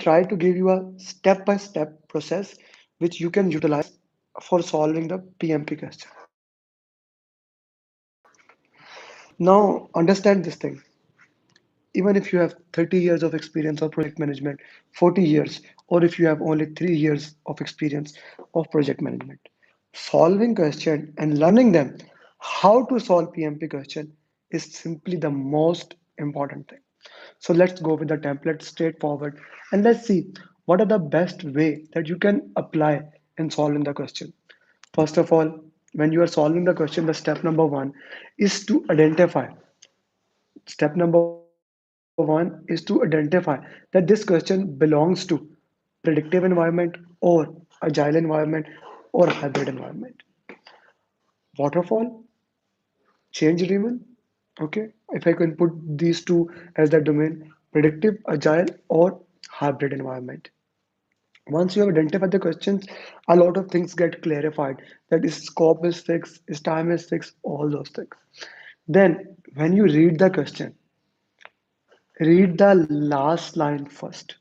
try to give you a step-by-step process which you can utilize for solving the PMP question. Now, understand this thing. Even if you have 30 years of experience of project management, 40 years, or if you have only 3 years of experience of project management, solving question and learning them how to solve PMP question is simply the most important thing. So let's go with the template straightforward and let's see what are the best way that you can apply in solving the question. First of all, when you are solving the question, the step number one is to identify. Step number one is to identify that this question belongs to predictive environment or agile environment or hybrid environment. Waterfall, change driven. Okay, if I can put these two as the domain, predictive, agile, or hybrid environment. Once you have identified the questions, a lot of things get clarified. That is, scope is fixed, is time is fixed, all those things. Then, when you read the question, read the last line first.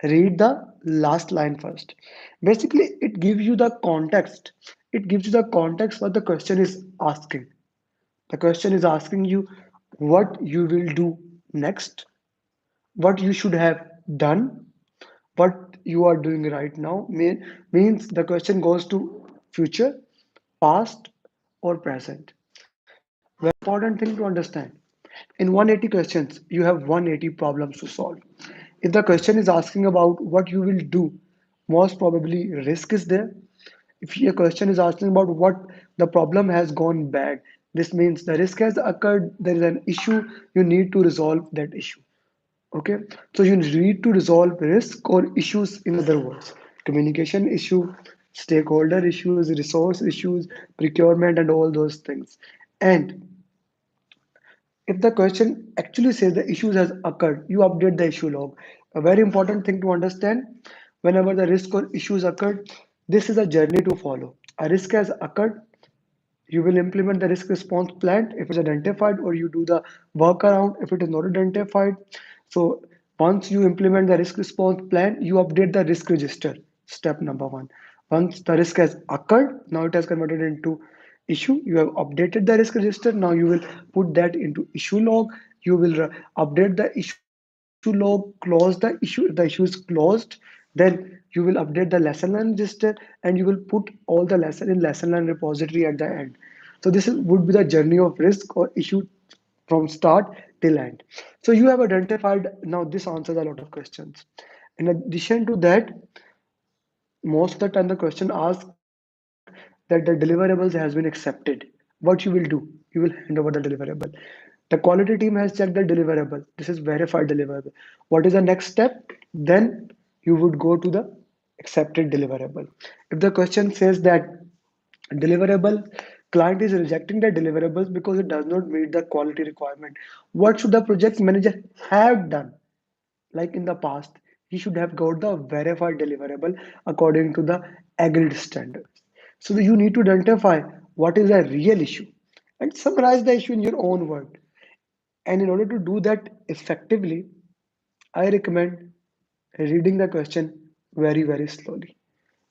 Read the last line first. Basically, it gives you the context. It gives you the context what the question is asking. The question is asking you what you will do next, what you should have done, what you are doing right now. Means the question goes to future, past, or present. Very important thing to understand. In 180 questions, you have 180 problems to solve. If the question is asking about what you will do, most probably risk is there. If your question is asking about what the problem has gone bad, this means the risk has occurred, there is an issue, you need to resolve that issue. Okay, so you need to resolve risk or issues, in other words, communication issue, stakeholder issues, resource issues, procurement, and all those things. And if the question actually says the issues has occurred, you update the issue log. A very important thing to understand, whenever the risk or issues occurred, this is a journey to follow. A risk has occurred, you will implement the risk response plan if it's identified, or you do the workaround if it is not identified. So once you implement the risk response plan, you update the risk register. Step number one. Once the risk has occurred, now it has converted into issue. You have updated the risk register. Now you will put that into issue log. You will update the issue log, close the issue. If the issue is closed, then you will update the lesson learn register and you will put all the lesson in lesson learn repository at the end. So would be the journey of risk or issue from start till end. So you have identified, now this answers a lot of questions. In addition to that, most of the time the question asks that the deliverables has been accepted. What you will do? You will hand over the deliverable. The quality team has checked the deliverable. This is verified deliverable. What is the next step? Then you would go to the accepted deliverable. If the question says that deliverable, client is rejecting the deliverables because it does not meet the quality requirement, what should the project manager have done? Like in the past, he should have got the verified deliverable according to the agreed standards. So you need to identify what is a real issue and summarize the issue in your own word. And in order to do that effectively, I recommend reading the question very, very slowly.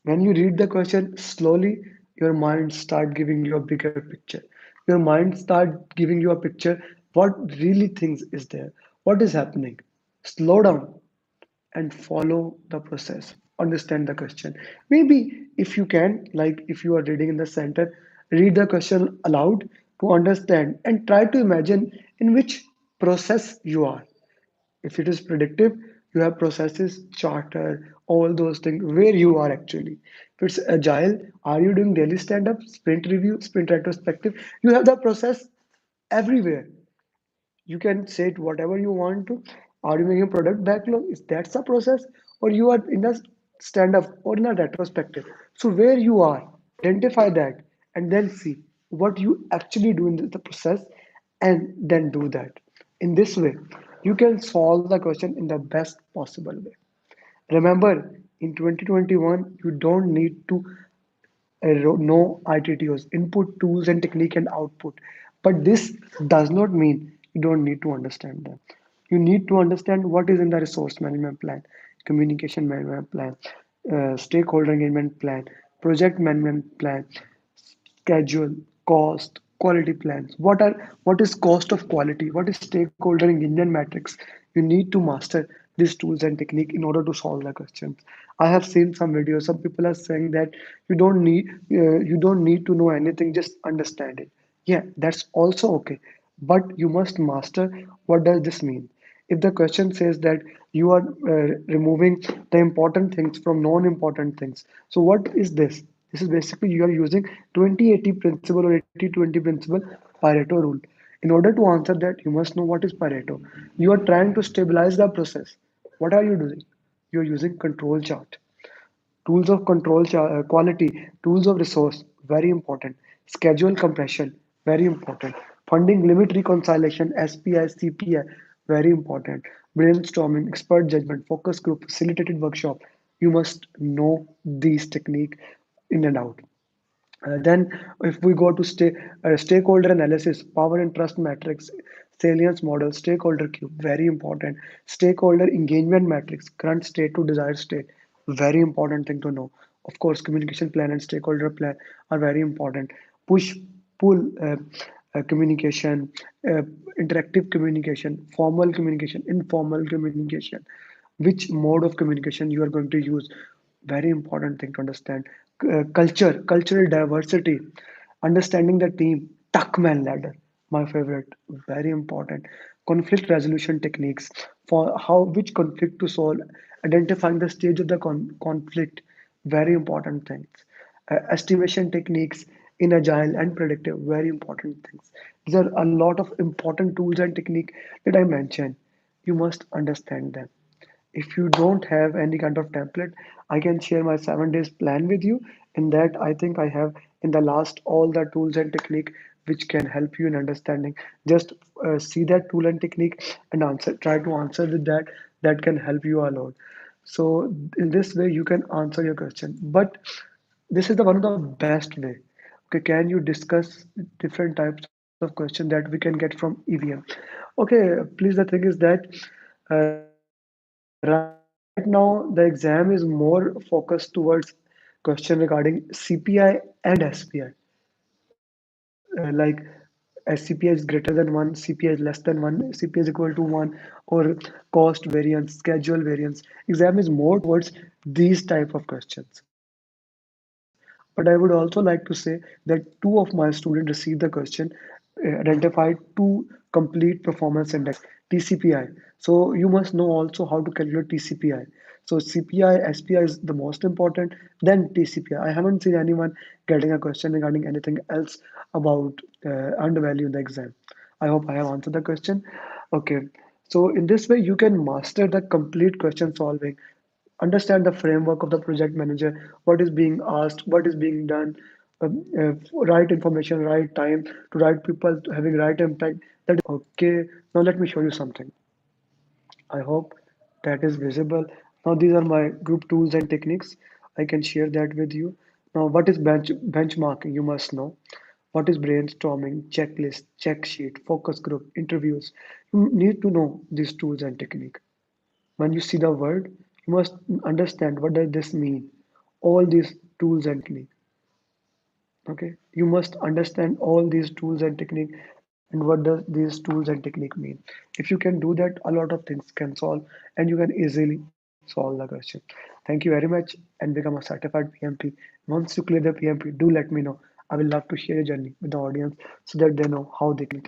When you read the question slowly, your mind start giving you a bigger picture. Your mind start giving you a picture what really things is there, what is happening. Slow down and follow the process. Understand the question. Maybe if you can, like if you are reading in the center, read the question aloud to understand and try to imagine in which process you are. If it is predictive, you have processes, charter, all those things where you are actually. If it's agile, are you doing daily stand up, sprint review, sprint retrospective? You have the process everywhere. You can say it whatever you want to. Are you making product backlog? Is that the process? Or you are in a stand up or in a retrospective? So where you are, identify that and then see what you actually do in the process and then do that. In this way, you can solve the question in the best possible way. Remember, in 2021, you don't need to know ITTOs, input tools and technique and output. But this does not mean you don't need to understand them. You need to understand what is in the resource management plan. communication management plan, stakeholder engagement plan, project management plan, schedule, cost, quality plans. What is cost of quality? What is stakeholder engagement matrix? You need to master these tools and technique in order to solve the questions. I have seen some videos. Some people are saying that you don't need to know anything, just understand it. Yeah, that's also okay, but you must master what does this mean. If the question says that you are removing the important things from non-important things, so what is this? This is basically you are using 20-80 principle or 80-20 principle Pareto rule. In order to answer that, you must know what is Pareto. You are trying to stabilize the process. What are you doing? You are using control chart. Tools of quality, tools of resource, very important. Schedule compression, very important. Funding limit reconciliation, SPI, CPI, very important. Brainstorming, expert judgment, focus group, facilitated workshop. You must know these technique in and out. Then, if we go to stakeholder analysis, power and trust matrix, salience model, stakeholder cube, very important. Stakeholder engagement matrix, current state to desired state, very important thing to know. Of course, communication plan and stakeholder plan are very important. Push, pull communication, uh, interactive communication, formal communication, informal communication. Which mode of communication you are going to use? Very important thing to understand. Cultural diversity, understanding the team, tuckman ladder, my favorite, very important. Conflict resolution techniques, for how which conflict to solve, identifying the stage of the conflict, very important things. Estimation techniques in agile and predictive, very important things. These are a lot of important tools and technique that I mentioned. You must understand them. If you don't have any kind of template, I can share my 7 days plan with you. In that, I think I have in the last all the tools and technique which can help you in understanding. Just see that tool and technique and answer. Try to answer with that. That can help you a lot. So in this way, you can answer your question. But this is the one of the best way. Okay, can you discuss different types of question that we can get from EVM? Okay, please. The thing is that right now the exam is more focused towards question regarding CPI and SPI. Like SCPI is greater than 1, CPI is less than 1, CPI is equal to 1, or cost variance, schedule variance. Exam is more towards these type of questions. But I would also like to say that two of my students received the question, identified two complete performance index, TCPI. So you must know also how to calculate TCPI. So CPI, SPI is the most important, then TCPI. I haven't seen anyone getting a question regarding anything else about undervalue in the exam. I hope I have answered the question. Okay. So in this way, you can master the complete question solving, understand the framework of the project manager, what is being asked, what is being done, right information, right time to right people, having right impact. That is okay. Now let me show you something. I hope that is visible. Now these are my group tools and techniques. I can share that with you. Now what is benchmarking? You must know. What is brainstorming, checklist, check sheet, focus group, interviews? You need to know these tools and technique. When you see the word, you must understand what does this mean. All these tools and technique. Okay, you must understand all these tools and technique and what does these tools and technique mean. If you can do that, a lot of things can solve and you can easily solve the question. Thank you very much and become a certified PMP. Once you clear the PMP, do let me know. I will love to share your journey with the audience so that they know how they can clear.